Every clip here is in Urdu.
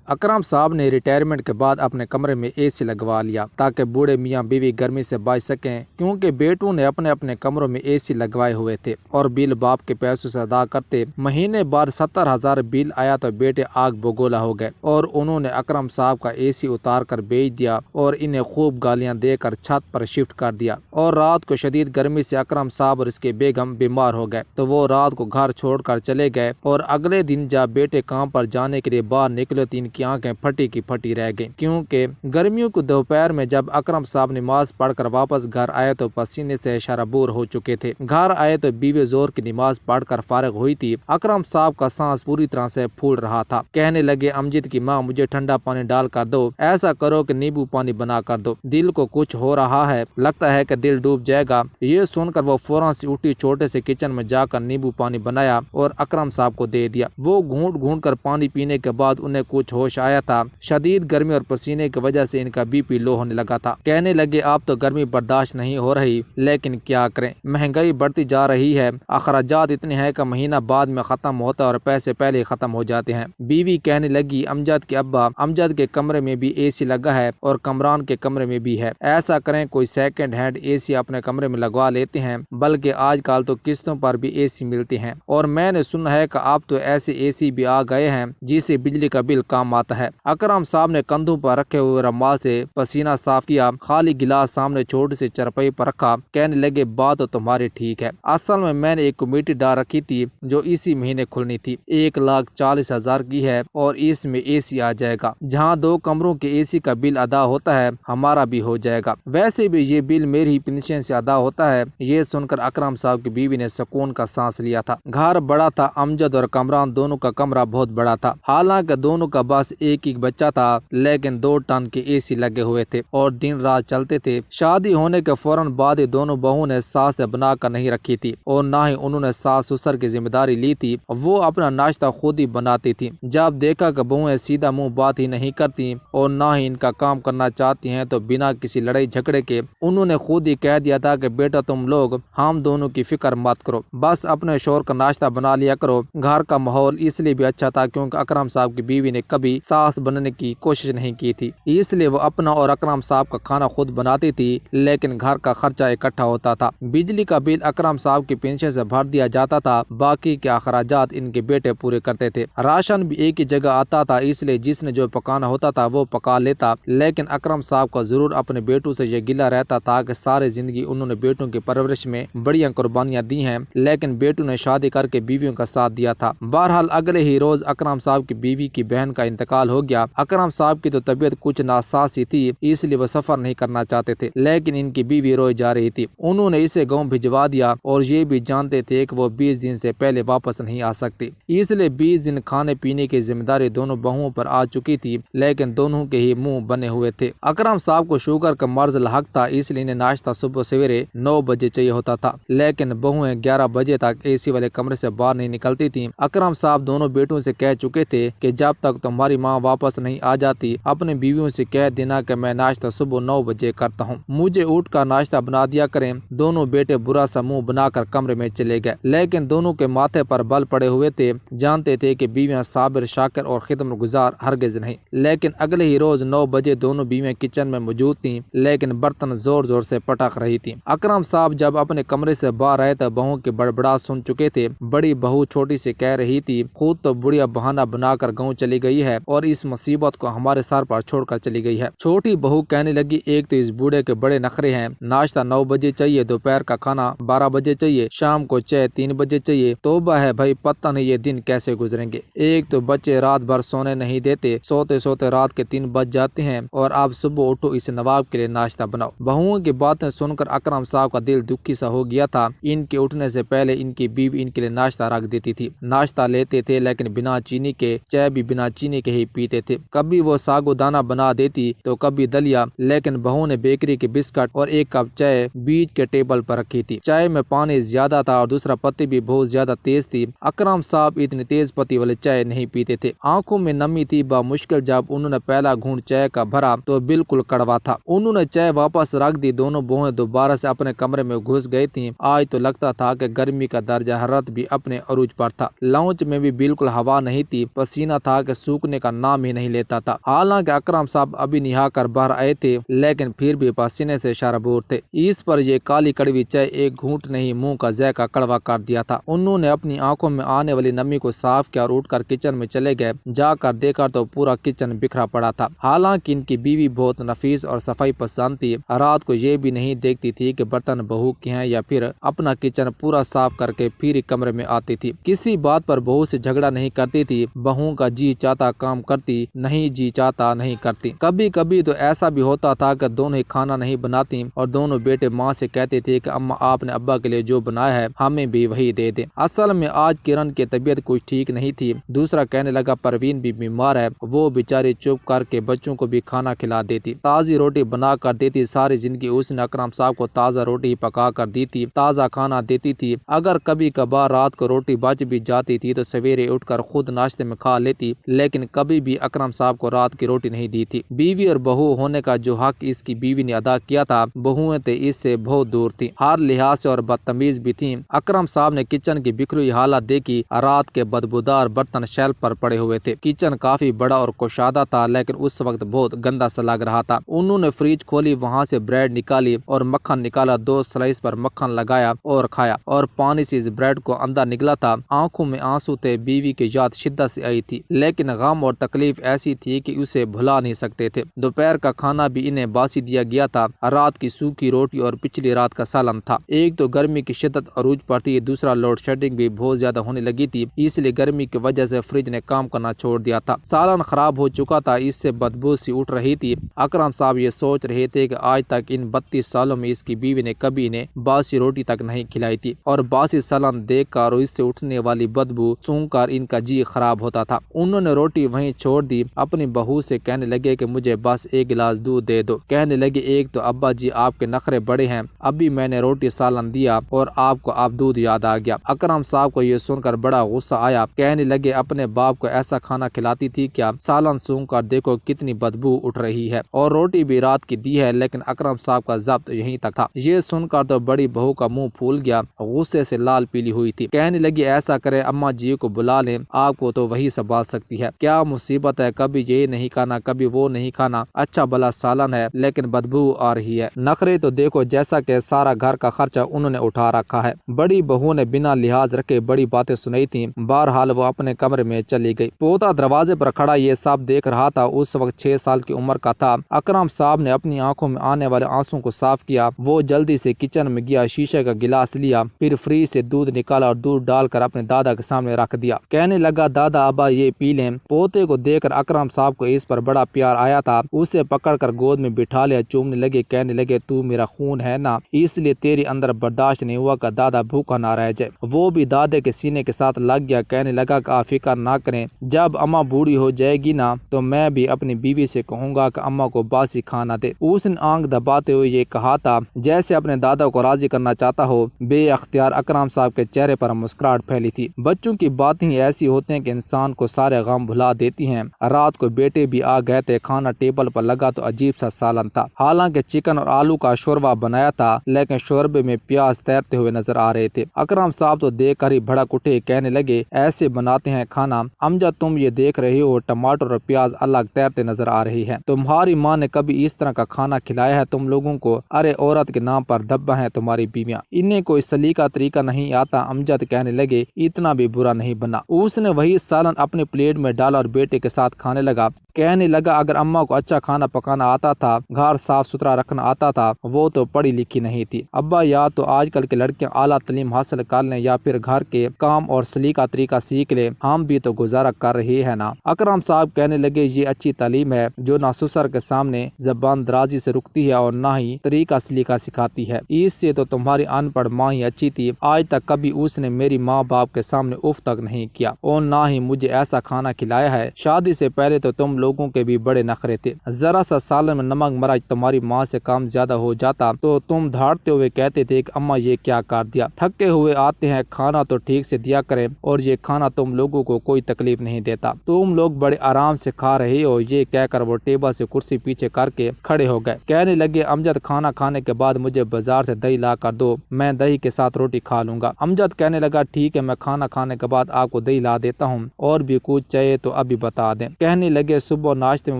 اکرم صاحب نے ریٹائرمنٹ کے بعد اپنے کمرے میں اے سی لگوا لیا تاکہ بوڑھے میاں بیوی گرمی سے بچ سکیں، کیونکہ بیٹوں نے اپنے اپنے کمروں میں اے سی لگوائے ہوئے تھے اور بل باپ کے پیسوں سے ادا کرتے۔ مہینے بعد 70,000 بل آیا تو بیٹے آگ بگولا ہو گئے اور انہوں نے اکرم صاحب کا اے سی اتار کر بیچ دیا اور انہیں خوب گالیاں دے کر چھت پر شفٹ کر دیا۔ اور رات کو شدید گرمی سے اکرم صاحب اور اس کے بیگم بیمار ہو گئے تو وہ رات کو گھر چھوڑ کر چلے گئے، اور اگلے دن جب بیٹے کام پر جانے کے لیے باہر نکلے تو ان کی آنکھیں پھٹی کی پھٹی رہ گئیں، کیونکہ گرمیوں کو دوپہر میں جب اکرم صاحب نماز پڑھ کر واپس گھر آئے تو پسینے سے شرابور ہو چکے تھے۔ گھر آئے تو بیوی زور کی نماز پڑھ کر فارغ ہوئی تھی۔ اکرم صاحب کا سانس پوری طرح سے پھول رہا تھا۔ کہنے لگے، امجد کی ماں مجھے ٹھنڈا پانی ڈال کر دو، ایسا کرو کہ نیبو پانی بنا کر دو، دل کو کچھ ہو رہا ہے، لگتا ہے کہ دل ڈوب جائے گا۔ یہ سن کر وہ فوراں سے اٹھی، چھوٹے سے کچن میں جا کر نیبو پانی بنایا اور اکرم صاحب کو دے دیا۔ وہ گھونٹ گھونٹ کر پانی پینے کے بعد انہیں کچھ ہوش آیا تھا۔ شدید گرمی اور پسینے کی وجہ سے ان کا بی پی لو ہونے لگا تھا۔ کہنے لگے، اب تو گرمی برداشت نہیں ہو رہی، لیکن کیا کریں، مہنگائی بڑھتی جا رہی ہے، اخراجات اتنے ہیں کہ مہینہ بعد میں ختم ہوتا ہے اور پیسے پہلے ختم ہو جاتے ہیں۔ بیوی کہنے لگی، امجد کے ابا، امجد کے کمرے میں بھی اے سی لگا ہے اور کمران کے کمرے میں بھی ہے، ایسا کریں کوئی سیکنڈ ہینڈ اے سی اپنے کمرے میں لگوا لیتے ہیں، بلکہ آج کل تو قسطوں پر بھی اے سی ملتے ہیں، اور میں نے سنا ہے کہ اب تو ایسے اے سی بھی آ گئے ہیں جس سے بجلی کا بل کم آتا ہے۔ اکرم صاحب نے کندھوں پر رکھے ہوئے رومال سے پسینہ صاف کیا، خالی گلاس سامنے چھوٹی سی چرپائی پر رکھا۔ کہنے لگے، بات تو تمہاری ٹھیک ہے، اصل میں نے ایک کمیٹی ڈال رکھی تھی جو اسی مہینے کھلنی تھی، 1,40,000 کی ہے اور اس میں اے سی آ جائے گا، جہاں 2 کمروں کے اے سی کا بل ادا ہوتا ہے ہمارا بھی ہو جائے گا، ویسے بھی یہ بل میری پنشن سے ادا ہوتا ہے۔ یہ سن کر اکرم صاحب کی بیوی نے سکون کا سانس لیا تھا۔ گھر بڑا تھا، امجد اور کمران دونوں کا کمرہ بہت بڑا تھا، حالانکہ دونوں کا بس ایک بچہ تھا، لیکن 2 ٹن کے اے سی لگے ہوئے تھے اور دن رات چلتے تھے۔ شادی ہونے کے فوراً بعد ہی دونوں بہووں نے ساس سے بنا کر نہیں رکھی تھی اور نہ ہی انہوں نے ساس سسر کی ذمہ داری لی تھی، وہ اپنا ناشتہ خود ہی بناتی تھی۔ جب دیکھا کہ بہویں سیدھا منہ بات ہی نہیں کرتی اور نہ ہی ان کا کام کرنا چاہتی ہیں تو بنا کسی لڑائی جھگڑے کے انہوں نے خود ہی کہہ دیا تھا کہ بیٹا تم لوگ ہم دونوں کی فکر مت کرو، بس اپنے شوہر کا ناشتہ بنا لیا کرو۔ گھر کا ماحول اس لیے بھی اچھا تھا کیونکہ اکرم صاحب کی بیوی نے کبھی ساس بننے کی کوشش نہیں کی تھی، اس لیے وہ اپنا اور اکرم صاحب کا کھانا خود بناتی تھی، لیکن گھر کا خرچہ اکٹھا ہوتا تھا۔ بجلی کا بل اکرم صاحب کی پنشن سے بھر دیا جاتا تھا، باقی کے اخراجات ان کے بیٹے پورے کرتے تھے۔ راشن بھی ایک ہی جگہ آتا تھا، اس لیے جس نے جو پکانا ہوتا تھا وہ پکا لیتا، لیکن اکرم صاحب کا ضرور اپنے بیٹوں سے یہ گلہ رہتا تھا کہ ساری زندگی انہوں نے بیٹوں کی پرورش میں بڑی قربانیاں دی ہیں، لیکن بیٹوں نے شادی کر کے بیویوں کا ساتھ دیا تھا۔ بہرحال اگلے ہی روز اکرم صاحب کی بیوی کی بہن کا انتقال ہو گیا۔ اکرم صاحب کی تو طبیعت کچھ ناساز ہی تھی، اس لیے وہ سفر نہیں کرنا چاہتے تھے، لیکن ان کی بیوی روئی جا رہی تھی۔ انہوں نے اسے گاؤں بھجوا دیا اور یہ بھی جانتے تھے کہ وہ 20 دن سے پہلے واپس نہیں آ سکتی، اس لیے 20 دن کھانے پینے کی ذمہ داری دونوں بہوؤں پر آ چکی تھی، لیکن دونوں کے ہی منہ بنے ہوئے تھے۔ اکرم صاحب کو شوگر کا مرض لاحق تھا، اس لیے انہیں ناشتہ صبح سویرے 9 بجے چاہیے ہوتا تھا، لیکن بہویں 11 بجے تک اے سی والے کمرے سے باہر نہیں نکلتی تھیں۔ اکرم صاحب دونوں بیٹوں سے کہہ چکے تھے کہ جب تک تمہاری ماں واپس نہیں آ جاتی اپنی بیویوں سے کہہ دینا کہ میں ناشتہ صبح 9 بجے کرتا ہوں، مجھے اٹھ کر ناشتہ بنا دیا کریں۔ دونوں بیٹے برا سا منہ بنا کر کمرے میں چلے گئے، لیکن دونوں کے ماتھے پر بل پڑے ہوئے تھے، جانتے تھے کہ بیویاں صابر شاکر اور خدمت گزار ہرگز نہیں، لیکن اگلے ہی روز 9 بجے دونوں بیویاں کچن میں موجود تھیں، لیکن برتن زور زور سے پٹک رہی تھیں۔ اکرم صاحب جب اپنے کمرے سے باہر آئے تو بہووں کی بڑبڑا سن چکے تھے۔ بڑی بہو چھوٹی سے کہہ رہی تھی، خود تو بڑھیا بہانہ بنا کر گاؤں چلی گئی ہے اور اس مصیبت کو ہمارے سر پر چھوڑ کر چلی گئی ہے۔ چھوٹی بہو کہنے لگی، ایک تو اس بوڑھے کے بڑے نخرے ہیں، ناشتہ 9 بجے چاہیے، دوپہر کا کھانا 12 بجے چاہیے، شام کو چائے 3 بجے چاہیے، توبہ ہے بھائی، پتہ نہیں یہ دن کیسے گزریں گے۔ ایک تو بچے رات بھر سونے نہیں دیتے، سوتے سوتے رات کے 3 بج جاتے ہیں، اور اب صبح اٹھو اس نواب کے لیے ناشتہ بناؤ۔ بہوؤں کی باتیں سن کر اکرم صاحب کا دل دکھی سا ہو گیا تھا۔ ان کے اٹھنے سے پہلے ان کی بیوی ان کے لیے ناشتہ رکھ دیتی تھی، ناشتہ لیتے تھے لیکن بنا چینی کے، چائے بھی بنا چینی کے ہی پیتے تھے، کبھی وہ ساگو دانہ بنا دیتی تو کبھی دلیا، لیکن بہو نے بیکری کے بسکٹ اور ایک کپ چائے بیچ کے ٹیبل پر رکھی تھی۔ چائے میں پانی زیادہ تھا اور دوسرا پتی بھی بہت زیادہ تیز تھی۔ اکرم صاحب اتنی تیز پتی والے چائے نہیں پیتے تھے، آنکھوں میں نمی تھی، بامشکل جب انہوں نے پہلا گھونٹ چائے کا بھرا تو بالکل کڑوا تھا۔ انہوں نے چائے واپس رکھ دی، دونوں بہویں دوبارہ سے اپنے کمرے میں گھس گئی تھیں۔ آج تو لگتا تھا کہ گرمی کا درجہ حرارت بھی اپنے عروج پر تھا، لاؤنج میں بھی بالکل ہوا نہیں تھی، پسینہ تھا کہ سوکھنے ہونے کا نام ہی نہیں لیتا تھا۔ حالانکہ اکرم صاحب ابھی نہا کر باہر آئے تھے لیکن پھر بھی پسینے سے شرابور تھے۔ اس پر یہ کالی کڑوی چائے ایک گھونٹ نہیں منہ کا ذائقہ کڑوا کر دیا تھا۔ انہوں نے اپنی آنکھوں میں آنے والی نمی کو صاف کیا اور اٹھ کر کچن میں چلے گئے۔ جا کر دیکھا تو پورا کچن بکھرا پڑا تھا۔ حالانکہ ان کی بیوی بہت نفیس اور صفائی پسند تھی، رات کو یہ بھی نہیں دیکھتی تھی کہ برتن بہو کے ہیں یا پھر اپنا کچن پورا صاف کر کے پھر کمرے میں آتی تھی۔ کسی بات پر بہو سے جھگڑا نہیں کرتی تھی، بہو کا جی چاہتا کام کرتی، نہیں جی چاہتا نہیں کرتی۔ کبھی کبھی تو ایسا بھی ہوتا تھا کہ دونوں ہی کھانا نہیں بناتی اور دونوں بیٹے ماں سے کہتے تھے کہ اماں آپ نے ابا کے لیے جو بنایا ہے ہمیں بھی وہی دے دیں۔ اصل میں آج کرن کی طبیعت کچھ ٹھیک نہیں تھی۔ دوسرا کہنے لگا پروین بھی بیمار ہے، وہ بیچاری چپ کر کے بچوں کو بھی کھانا کھلا دیتی، تازی روٹی بنا کر دیتی۔ ساری زندگی اس نے اکرم صاحب کو تازہ روٹی پکا کر دی تھی، تازہ کھانا دیتی تھی۔ اگر کبھی کبھار رات کو روٹی بچ بھی جاتی تھی تو سویرے اٹھ کر خود ناشتے میں کھا لیتی، لیکن کبھی بھی اکرم صاحب کو رات کی روٹی نہیں دی تھی۔ بیوی اور بہو ہونے کا جو حق اس کی بیوی نے ادا کیا تھا، بہویں تو اس سے بہت دور تھی، ہر لحاظ سے اور بدتمیز بھی تھیں۔ اکرم صاحب نے کچن کی بکھری حالت دیکھی، رات کے بدبودار برتن شیلف پر پڑے ہوئے تھے۔ کچن کافی بڑا اور کشادہ تھا لیکن اس وقت بہت گندا سا لگ رہا تھا۔ انہوں نے فریج کھولی، وہاں سے بریڈ نکالی اور مکھن نکالا، 2 سلائس پر مکھن لگایا اور کھایا، اور پانی سے اس بریڈ کو اندر نکلا تھا۔ آنکھوں میں آنسو تھے، بیوی کی یاد شدت سے آئی تھی، لیکن غم اور تکلیف ایسی تھی کہ اسے بھلا نہیں سکتے تھے۔ دوپہر کا کھانا بھی انہیں باسی دیا گیا تھا، رات کی سوکھی روٹی اور پچھلی رات کا سالن تھا۔ ایک تو گرمی کی شدت عروج پر تھی، دوسرا لوڈ شیڈنگ بھی بہت زیادہ ہونے لگی تھی، اس لیے گرمی کی وجہ سے فریج نے کام کرنا چھوڑ دیا تھا۔ سالن خراب ہو چکا تھا، اس سے بدبو سی اٹھ رہی تھی۔ اکرم صاحب یہ سوچ رہے تھے کہ آج تک ان 32 سالوں میں اس کی بیوی نے کبھی انہیں باسی روٹی تک نہیں کھلائی تھی، اور باسی سالن دیکھ کر اور اس سے اٹھنے والی بدبو سونگھ کر ان کا جی خراب ہوتا تھا۔ انہوں نے روٹی وہیں چھوڑ دی، اپنی بہو سے کہنے لگے کہ مجھے بس ایک گلاس دودھ دے دو۔ کہنے لگے ایک تو ابا جی آپ کے نخرے بڑے ہیں، ابھی میں نے روٹی سالن دیا اور آپ کو اب دودھ یاد آ گیا۔ اکرم صاحب کو یہ سن کر بڑا غصہ آیا، کہنے لگے اپنے باپ کو ایسا کھانا کھلاتی تھی کیا؟ سالن سونگھ کر دیکھو کتنی بدبو اٹھ رہی ہے، اور روٹی بھی رات کی دی ہے۔ لیکن اکرم صاحب کا ضبط یہیں تک تھا۔ یہ سن کر تو بڑی بہو کا منہ پھول گیا، غصے سے لال پیلی ہوئی تھی۔ کہنے لگی ایسا کرے اماں جی کو بلا لیں، آپ کو تو وہی سنبھال سکتی ہے۔ کیا مصیبت ہے، کبھی یہ نہیں کھانا کبھی وہ نہیں کھانا، اچھا بلا سالن ہے لیکن بدبو آ رہی ہے۔ نخرے تو دیکھو، جیسا کہ سارا گھر کا خرچہ انہوں نے اٹھا رکھا ہے۔ بڑی بہو نے بنا لحاظ رکھے بڑی باتیں سنائی تھیں۔ بہرحال وہ اپنے کمرے میں چلی گئی۔ پوتا دروازے پر کھڑا یہ سب دیکھ رہا تھا، اس وقت 6 سال کی عمر کا تھا۔ اکرم صاحب نے اپنی آنکھوں میں آنے والے آنسوں کو صاف کیا، وہ جلدی سے کچن میں گیا، شیشے کا گلاس لیا، پھر فریج سے دودھ نکالا اور دودھ ڈال کر اپنے دادا کے سامنے رکھ دیا۔ کہنے لگا دادا ابا یہ پی لیں۔ پوتے کو دیکھ کر اکرم صاحب کو اس پر بڑا پیار آیا تھا، اسے پکڑ کر گود میں بٹھا لیا، چومنے لگے، کہنے لگے تو میرا خون ہے نا، اس لیے تیرے اندر برداشت نہیں ہوا کہ دادا بھوکا نہ رہ جائے۔ وہ بھی دادے کے سینے کے ساتھ لگ گیا، کہنے لگا کہ آپ فکر نہ کریں، جب اماں بوڑھی ہو جائے گی نا تو میں بھی اپنی بیوی سے کہوں گا کہ اماں کو باسی کھانا دے۔ اس نے آنکھ دباتے ہوئے یہ کہا تھا جیسے اپنے دادا کو راضی کرنا چاہتا ہو۔ بے اختیار اکرم صاحب کے چہرے پر مسکراہٹ پھیلی تھی۔ بچوں کی باتیں ایسی ہوتی ہیں کہ انسان کو سارے غم بھلا دیتی ہیں۔ رات کو بیٹے بھی آ گئے تھے، کھانا ٹیبل پر لگا تو عجیب سا سالن تھا، حالانکہ چکن اور آلو کا شوربہ بنایا تھا لیکن شوربے میں پیاز تیرتے ہوئے نظر آ رہے تھے۔ اکرم صاحب تو دیکھ کر ہی بھڑک اٹھے، کہنے لگے ایسے بناتے ہیں کھانا؟ امجد تم یہ دیکھ رہی ہو ٹماٹر اور پیاز الگ تیرتے نظر آ رہی ہے، تمہاری ماں نے کبھی اس طرح کا کھانا کھلایا ہے تم لوگوں کو؟ ارے عورت کے نام پر دبا ہے تمہاری بیویاں، انہیں کوئی سلیقہ طریقہ نہیں آتا۔ امجد کہنے لگے اتنا بھی برا نہیں بنا۔ اس نے وہی سالن اپنے پلیٹ میں ڈالا اور بیٹے کے ساتھ کھانے لگا، کہنے لگا اگر اماں کو اچھا کھانا پکانا آتا تھا، گھر صاف ستھرا رکھنا آتا تھا، وہ تو پڑھی لکھی نہیں تھی۔ ابا یا تو آج کل کے لڑکیاں اعلیٰ تعلیم حاصل کر لیں یا پھر گھر کے کام اور سلیقہ طریقہ سیکھ لیں، ہم بھی تو گزارا کر رہے ہیں نا۔ اکرم صاحب کہنے لگے یہ اچھی تعلیم ہے جو نہ سسر کے سامنے زبان درازی سے رکتی ہے اور نہ ہی طریقہ سلیقہ سکھاتی ہے، اس سے تو تمہاری ان پڑھ ماں ہی اچھی تھی، آج تک کبھی اس نے میری ماں باپ کے سامنے اف تک نہیں کیا اور نہ ہی مجھے ایسا کھانا کھلایا ہے۔ شادی سے پہلے تو تم لوگوں کے بھی بڑے نخرے تھے۔ ذرا سا سالن میں نمک مرچ تمہاری ماں سے کام زیادہ ہو جاتا تو تم دھاڑتے ہوئے کہتے تھے کہ اماں یہ کیا کر دیا، تھکے ہوئے آتے ہیں، کھانا تو ٹھیک سے دیا کریں، اور یہ کھانا تم لوگوں کو کوئی تکلیف نہیں دیتا، تم لوگ بڑے آرام سے کھا رہے ہو۔ یہ کہہ کر وہ ٹیبل سے کرسی پیچھے کر کے کھڑے ہو گئے۔ کہنے لگے امجد کھانا کھانے کے بعد مجھے بازار سے دہی لا کر دو، میں دہی کے ساتھ روٹی کھا لوں گا۔ امجد کہنے لگا ٹھیک ہے، میں کھانا کھانے کے بعد آپ کو دہی لا دیتا ہوں، اور بھی کچھ چاہیے تو ابھی بتا دیں۔ کہنے لگے صبح ناشتے میں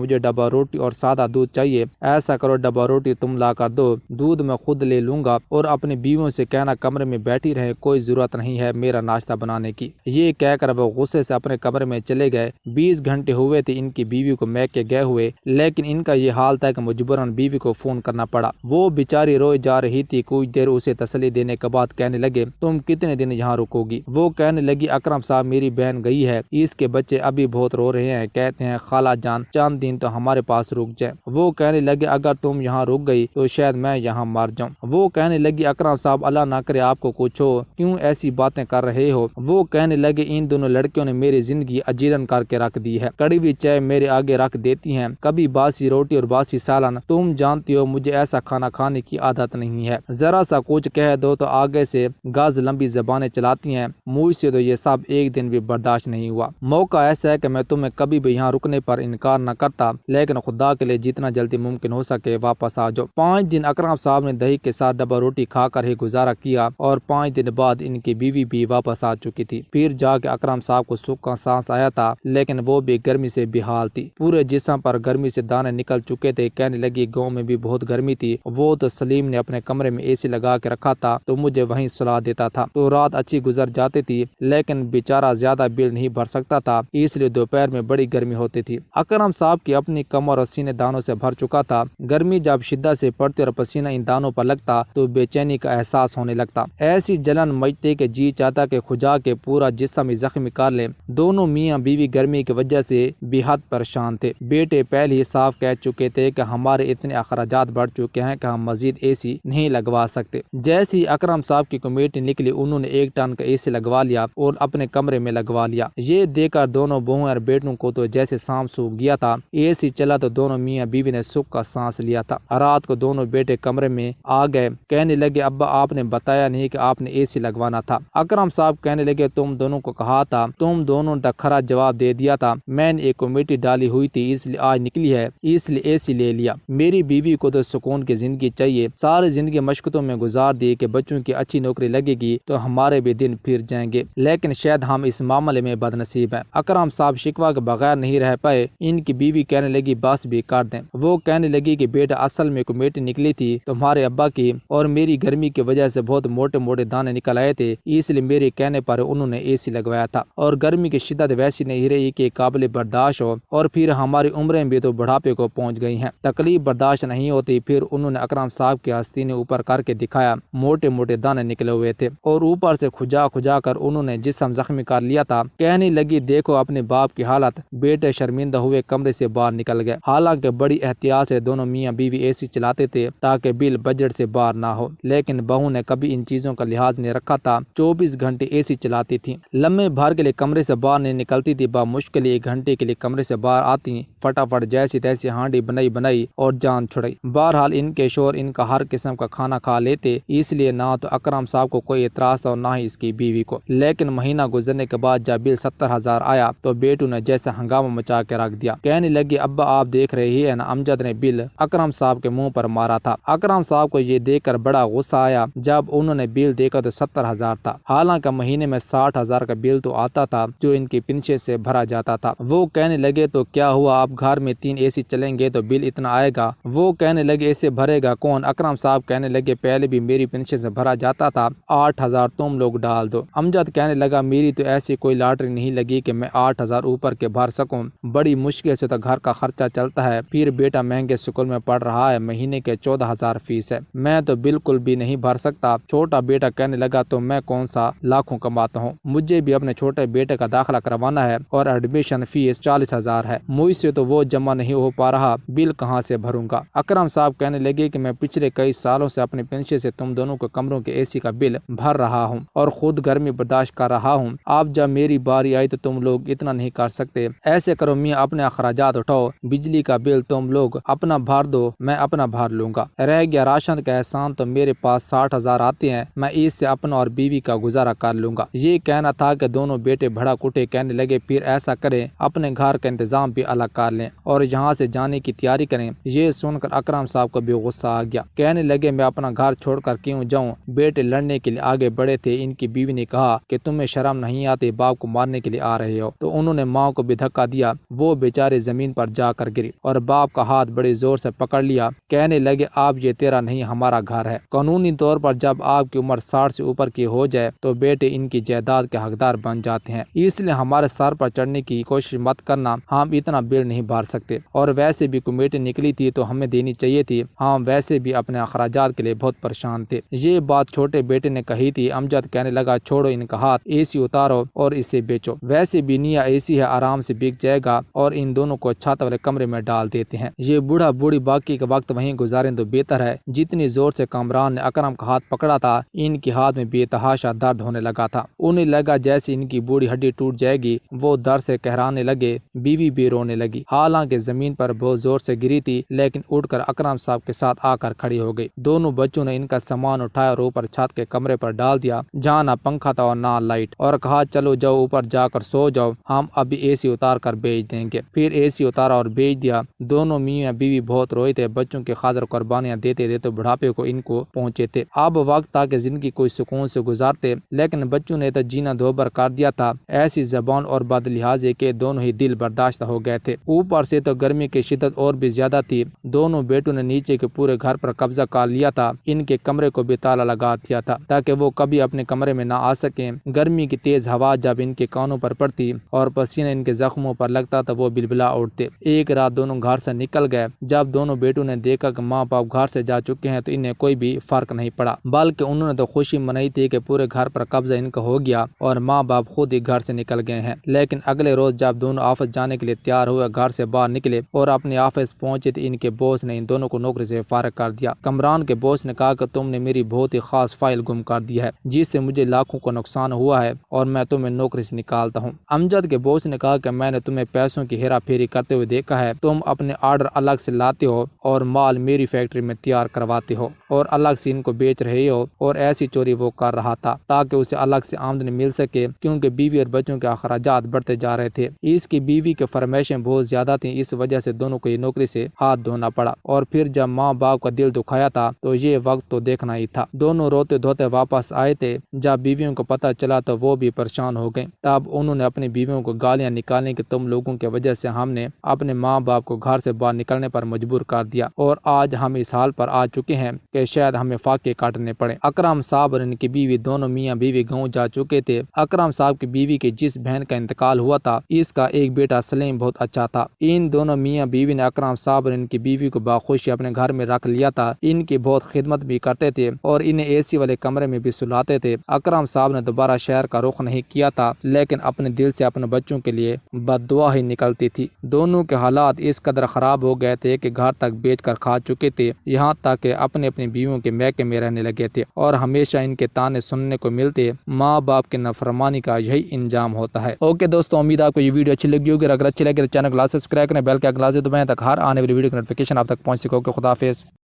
مجھے ڈبہ روٹی اور سادہ دودھ چاہیے، ایسا کرو ڈبہ روٹی تم لا کر دو، دودھ میں خود لے لوں گا، اور اپنی بیویوں سے کہنا کمرے میں بیٹھی رہے، کوئی ضرورت نہیں ہے میرا ناشتہ بنانے کی۔ یہ کہہ کر وہ غصے سے اپنے کمرے میں چلے گئے۔ 20 گھنٹے ہوئے تھے ان کی بیوی کو میکے گئے ہوئے، لیکن ان کا یہ حال تھا کہ مجبوراً بیوی کو فون کرنا پڑا۔ وہ بیچاری روئے جا رہی تھی۔ کچھ دیر اسے تسلی دینے کے بعد کہنے لگے تم کتنے دن یہاں رکو گی؟ وہ کہنے لگی اکرم صاحب میری بہن گئی ہے، اس کے بچے ابھی بہت رو رہے ہیں، کہتے ہیں خالہ جان چند دن تو ہمارے پاس رک جائے۔ وہ کہنے لگے اگر تم یہاں رک گئی تو شاید میں یہاں مر جاؤں۔ وہ کہنے لگی اکرم صاحب اللہ نہ کرے آپ کو کچھ ہو، کیوں ایسی باتیں کر رہے ہو؟ وہ کہنے لگے ان دونوں لڑکیوں نے میری زندگی اجیرن کر کے رکھ دی ہے، کڑی ہوئی چائے میرے آگے رکھ دیتی ہیں، کبھی باسی روٹی اور باسی سالن، تم جانتی ہو مجھے ایسا کھانا کھانے کی عادت نہیں ہے، ذرا سا کچھ کہہ دو تو آگے سے گاز لمبی زبانیں چلاتی ہیں، مجھ سے تو یہ سب ایک دن بھی برداشت نہیں ہوا۔ موقع ایسا ہے کہ میں تمہیں کبھی بھی یہاں رکنے پر انکار نہ کرتا، لیکن خدا کے لیے جتنا جلدی ممکن ہو سکے واپس آ جاؤ۔ 5 دن اکرم صاحب نے دہی کے ساتھ ڈبہ روٹی کھا کر ہی گزارا کیا، اور 5 دن بعد ان کی بیوی بھی واپس آ چکی تھی۔ پھر جا کے اکرم صاحب کو سکھ کا سانس آیا تھا، لیکن وہ بھی گرمی سے بےحال تھی، پورے جسم پر گرمی سے دانے نکل چکے تھے۔ کہنے لگی گاؤں میں بھی بہت گرمی تھی، وہ تو سلیم نے اپنے کمرے میں اے سی لگا کے رکھا تھا تو مجھے وہیں سلا دیتا تھا، تو رات اچھی گزر جاتی تھی، لیکن بیچارہ زیادہ بل نہیں بھر سکتا تھا، اس لیے دوپہر میں بڑی گرمی ہوتی تھی۔ اکرم صاحب کی اپنی کمر اور سینے دانوں سے بھر چکا تھا، گرمی جب شدت سے پڑتی اور پسینہ ان دانوں پر لگتا تو بے چینی کا احساس ہونے لگتا، ایسی جلن مچتی کہ جی چاہتا کہ کھجا کے پورا جسم ہی زخمی کر لے۔ دونوں میاں بیوی گرمی کی وجہ سے بے حد پریشان تھے۔ بیٹے پہلے ہی صاف کہہ چکے تھے کہ ہمارے اتنے اخراجات بڑھ چکے ہیں کہ ہم مزید اے سی نہیں لگوا سکتے۔ جیسے ہی اکرم صاحب کی کمیٹی نکلی انہوں نے 1 ٹن کا اے سی لگوا لیا اور اپنے کمرے میں لگوا لیا۔ یہ دیکھ کر دونوں بہویں اور بیٹوں کو تو جیسے سانپ سوکھ گیا تھا، اے سی چلا تو دونوں میاں بیوی نے سکھ کا سانس لیا تھا۔ رات کو دونوں بیٹے کمرے میں آ گئے، کہنے لگے ابا آپ نے بتایا نہیں کہ آپ نے اے سی لگوانا تھا۔ اکرم صاحب کہنے لگے تم دونوں کو کہا تھا، تم دونوں نے خرا جواب دے دیا تھا، میں نے ایک کمیٹی ڈالی ہوئی تھی اس لیے آج نکلی ہے، اس لیے اے سی لے لیا۔ میری بیوی کو تو سکون کی زندگی چاہیے، ساری زندگی مشقتوں میں گزار دی کہ بچوں کی اچھی نوکری لگے گی تو ہمارے بھی دن پھر جائیں گے، لیکن شاید ہم اس معاملے میں بد نصیب ہیں۔ اکرم صاحب شکوہ کے بغیر نہیں رہ پائے۔ ان کی بیوی کہنے لگی بس بھی کر دیں۔ وہ کہنے لگی کہ بیٹا اصل میں کمیٹی نکلی تھی تمہارے ابا کی، اور میری گرمی کی وجہ سے بہت موٹے موٹے دانے نکل آئے تھے، اس لیے میرے کہنے پر انہوں نے اے سی لگوایا تھا، اور گرمی کی شدت ویسی نہیں رہی کہ قابل برداشت ہو، اور پھر ہماری عمریں بھی تو بڑھاپے کو پہنچ گئی ہیں، تکلیف برداشت نہیں ہوتی۔ پھر انہوں نے اکرم صاحب کی آستینے اوپر کر کے دکھایا، موٹے موٹے دانے نکلے ہوئے تھے، اور اوپر سے کھجا کھجا کر انہوں نے جسم زخمی کر لیا تھا۔ کہنے لگی دیکھو اپنے باپ کی حالت۔ بیٹے شرمندہ ہوئے کمرے سے باہر نکل گئے، حالانکہ بڑی احتیاط سے دونوں میاں بیوی اے سی چلاتے تھے تاکہ بل بجٹ سے باہر نہ ہو، لیکن بہو نے کبھی ان چیزوں کا لحاظ نہیں رکھا تھا، 24 گھنٹے اے سی چلاتی تھی، لمحے بھر کے لیے کمرے سے باہر نہیں نکلتی تھی، بمشکل 1 گھنٹے کے لیے کمرے سے باہر آتی، فٹافٹ جیسی تیسی ہانڈی بنائی اور جان چھڑائی۔ بہرحال ان کے شوہر ان کا ہر قسم کا کھانا کھا لیتے، اس لیے نہ تو اکرم صاحب کو کوئی اعتراض تھا اور نہ ہی اس کی بیوی کو، لیکن مہینہ گزرنے کے بعد جب بل 70,000 آیا تو بیٹو نے جیسے ہنگامہ مچا کے رکھ دیا۔ کہنے لگی ابا آپ دیکھ رہے ہی ہیں نا، امجد نے بل اکرم صاحب کے منہ پر مارا تھا۔ اکرم صاحب کو یہ دیکھ کر بڑا غصہ آیا، جب انہوں نے بل دیکھا تو 70,000 تھا، حالانکہ مہینے میں 60,000 کا بل تو آتا تھا جو ان کی پنشن سے بھرا جاتا تھا۔ وہ کہنے لگے تو کیا ہوا، آپ گھر میں 3 اے سی چلیں گے تو بل اتنا آئے گا؟ وہ کہنے لگے اسے بھرے گا کون؟ اکرم صاحب کہنے لگے پہلے بھی میری پنشن سے بھرا جاتا تھا، 8,000 تم لوگ ڈال دو۔ امجد کہنے لگا میری تو ایسی کوئی لاٹری نہیں لگی کہ میں 8,000 اوپر کے بھر سکوں، بڑی مشکل سے تو گھر کا خرچہ چلتا ہے، پھر بیٹا مہنگے اسکول میں پڑھ رہا ہے، مہینے کے 14,000 فیس ہے، میں تو بالکل بھی نہیں بھر سکتا۔ چھوٹا بیٹا کہنے لگا تو میں کون سا لاکھوں کماتا ہوں، مجھے بھی اپنے چھوٹے بیٹے کا داخلہ کروانا ہے اور ایڈمیشن فیس 40,000 ہے، مجھ سے تو وہ جمع نہیں ہو پا رہا، بل کہاں سے بھروں گا؟ اکرم صاحب کہنے لگے کہ میں پچھلے کئی سالوں سے اپنی پنشن سے تم دونوں کے کمروں کے اے سی کا بل بھر رہا ہوں اور خود گرمی برداشت کر رہا ہوں، اب جب میری باری آئی تو تم لوگ اتنا نہیں کر سکتے؟ ایسے کرو میاں اپنے اپنے اخراجات اٹھاؤ، بجلی کا بل تم لوگ اپنا بھر دو، میں اپنا بھر لوں گا، رہ گیا راشن کا احسان تو میرے پاس 60,000 آتے ہیں، میں اس سے اپنا اور بیوی کا گزارا کر لوں گا۔ یہ کہنا تھا کہ دونوں بیٹے بھڑا کٹے کہنے لگے پھر ایسا کریں اپنے گھر کا انتظام بھی الگ کر لیں اور یہاں سے جانے کی تیاری کریں۔ یہ سن کر اکرم صاحب کو بھی غصہ آ گیا، کہنے لگے میں اپنا گھر چھوڑ کر کیوں جاؤں؟ بیٹے لڑنے کے لیے آگے بڑھے تھے، ان کی بیوی نے کہا کہ تمہیں شرم نہیں آتی، باپ کو مارنے کے لیے آ رہے ہو، تو انہوں نے ماں کو بھی دھکا دیا، وہ بیچارے زمین پر جا کر گری اور باپ کا ہاتھ بڑے زور سے پکڑ لیا، کہنے لگے اب یہ تیرا نہیں ہمارا گھر ہے، قانونی طور پر جب آپ کی عمر 60 سے اوپر کی ہو جائے تو بیٹے ان کی جائیداد کے حقدار بن جاتے ہیں، اس لیے ہمارے سر پر چڑھنے کی کوشش مت کرنا، ہم اتنا بل نہیں بھر سکتے، اور ویسے بھی کمیٹی نکلی تھی تو ہمیں دینی چاہیے تھی، ہم ویسے بھی اپنے اخراجات کے لیے بہت پریشان تھے۔ یہ بات چھوٹے بیٹے نے کہی تھی۔ امجد کہنے لگا چھوڑو ان کا ہاتھ، اے سی اتارو اور اسے بیچو، ویسے بھی نیا اے سی ہے، آرام سے بک جائے گا، اور ان دونوں کو چھت والے کمرے میں ڈال دیتے ہیں، یہ بوڑھا بوڑھی باقی کا وقت وہیں گزاریں تو بہتر ہے۔ جتنی زور سے کامران نے اکرم کا ہاتھ پکڑا تھا، ان کے ہاتھ میں بے تحاشا درد ہونے لگا تھا، انہیں لگا جیسے ان کی بوڑھی ہڈی ٹوٹ جائے گی، وہ درد سے کہرانے لگے، بیوی بھی رونے لگی، حالانکہ زمین پر بہت زور سے گری تھی لیکن اٹھ کر اکرم صاحب کے ساتھ آ کر کھڑی ہو گئی۔ دونوں بچوں نے ان کا سامان اٹھایا اور اوپر چھت کے کمرے پر ڈال دیا جہاں نہ پنکھا تھا اور نہ لائٹ، اور کہا چلو جاؤ اوپر جا کر سو جاؤ، ہم ابھی اے سی اتار کر بیچ دیں گے۔ پھر اے سی اتارا اور بیچ دیا۔ دونوں میاں بیوی بہت روئے تھے، بچوں کی خاطر قربانیاں دیتے دیتے بڑھاپے کو ان کو پہنچے تھے، اب وقت تھا کہ زندگی کوئی سکون سے گزارتے، لیکن بچوں نے تو جینا دوبر کر دیا تھا، ایسی زبان اور بد لحاظی کے دونوں ہی دل برداشت ہو گئے تھے، اوپر سے تو گرمی کی شدت اور بھی زیادہ تھی، دونوں بیٹوں نے نیچے کے پورے گھر پر قبضہ کر لیا تھا، ان کے کمرے کو بھی تالا لگا دیا تھا تاکہ وہ کبھی اپنے کمرے میں نہ آ سکیں، گرمی کی تیز ہوا جب ان کے کانوں پر پڑتی اور پسینہ ان کے زخموں پر لگتا تو وہ بلبلا اٹھتے۔ ایک رات دونوں گھر سے نکل گئے، جب دونوں بیٹوں نے دیکھا کہ ماں باپ گھر سے جا چکے ہیں تو انہیں کوئی بھی فرق نہیں پڑا، بلکہ انہوں نے تو خوشی منائی تھی کہ پورے گھر پر قبضہ ان کا ہو گیا اور ماں باپ خود ہی گھر سے نکل گئے ہیں۔ لیکن اگلے روز جب دونوں آفس جانے کے لیے تیار ہوئے، گھر سے باہر نکلے اور اپنے آفس پہنچے تو ان کے باس نے ان دونوں کو نوکری سے فارغ کر دیا۔ کمران کے باس نے کہا کہ تم نے میری بہت ہی خاص فائل گم کر دی ہے جس سے مجھے لاکھوں کا نقصان ہوا ہے اور میں تمہیں نوکری سے نکالتا ہوں۔ امجد کے باس نے کہا کہ میں نے تمہیں پیسوں کی ہیرا پھیری کرتے ہوئے دیکھا ہے، تم اپنے آرڈر الگ سے لاتے ہو اور مال میری فیکٹری میں تیار کرواتے ہو اور الگ سے ان کو بیچ رہے ہو، اور ایسی چوری وہ کر رہا تھا تاکہ اسے الگ سے آمدنی مل سکے، کیونکہ بیوی اور بچوں کے اخراجات بڑھتے جا رہے تھے۔ اس کی بیوی کی فرمائشیں بہت زیادہ تھیں، اس وجہ سے دونوں کو یہ نوکری سے ہاتھ دھونا پڑا، اور پھر جب ماں باپ کا دل دکھایا تھا تو یہ وقت تو دیکھنا ہی تھا۔ دونوں روتے دھوتے واپس آئے تھے، جب بیویوں کو پتہ چلا تو وہ بھی پریشان ہو گئیں، تب انہوں نے اپنی بیویوں کو گالیاں نکالنے کہ تم لوگوں کی وجہ سے ہم نے اپنے ماں باپ کو گھر سے باہر نکلنے پر مجبور کر دیا، اور آج ہم اس حال پر آ چکے ہیں کہ شاید ہمیں فاقے کاٹنے پڑے۔ اکرم صاحب اور ان کی بیوی دونوں میاں بیوی گاؤں جا چکے تھے۔ اکرم صاحب کی بیوی کی جس بہن کا انتقال ہوا تھا، اس کا ایک بیٹا سلیم بہت اچھا تھا، ان دونوں میاں بیوی نے اکرم صاحب اور ان کی بیوی کو باخوشی اپنے گھر میں رکھ لیا تھا، ان کی بہت خدمت بھی کرتے تھے اور انہیں اے سی والے کمرے میں بھی سلاتے تھے۔ اکرم صاحب نے دوبارہ شہر کا رخ نہیں کیا تھا، لیکن اپنے دل سے اپنے بچوں کے لیے بد دعا ہی نکلتی تھی۔ دونوں کے حالات اس قدر خراب ہو گئے تھے کہ گھر تک بیچ کر کھا چکے تھے، یہاں تک کہ اپنی بیویوں کے میکے میں رہنے لگے تھے اور ہمیشہ ان کے تانے سننے کو ملتے۔ ماں باپ کی نافرمانی کا یہی انجام ہوتا ہے۔ اوکے دوستوں، امید آپ کو یہ ویڈیو اچھی لگی ہوگی، اگر اچھی لگے تو چینل کو سبسکرائب کریں، بیل کے آئیکن لازمی دبائیں تاکہ ہر آنے والی ویڈیو کی نوٹیفیکیشن آپ تک پہنچ سکے۔ خدا حافظ۔